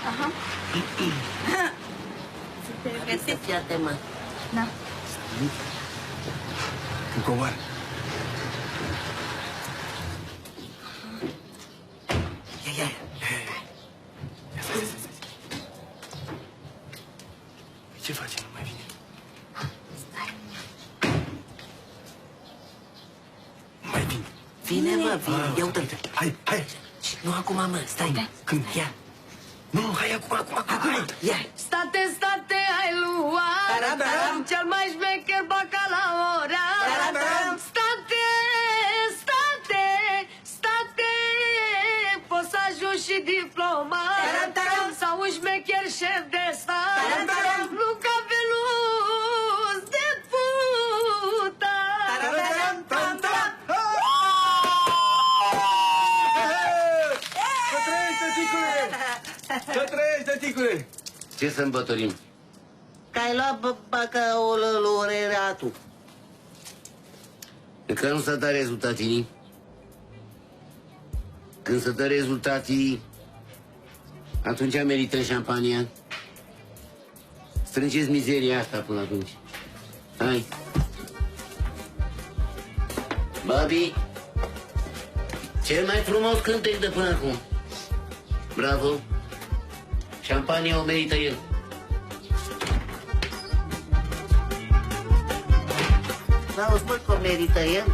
Aha. Găsit, fii mă. Da. Îmi coboară. Ia. Ce face? Nu mai vine. Nu mai vine. Vine, mă, vine. Ia uite-te. Hai. Nu acum, mă, stai. Când? Ia. Nu, hai acum. Hai. Ia. State, ai luat Taram. cel mai șmecher bacalaura. Taram. State, poți să ajungi și diplomat Taram. sau un șmecher șef de stat. Taram. Nu ca Veluz de puta. Să trăiești, tăticule! Ce sărbătorim? Că ai luat bacalaureatul. Încă nu s-a dat rezultatii. Când se dă rezultatii, atunci merităm șampania. Strângeți mizeria asta până atunci. Hai. Babi, cel mai frumos cântec de până acum. Bravo. Șampania o merită el. N-auzi, mă, că o merită el?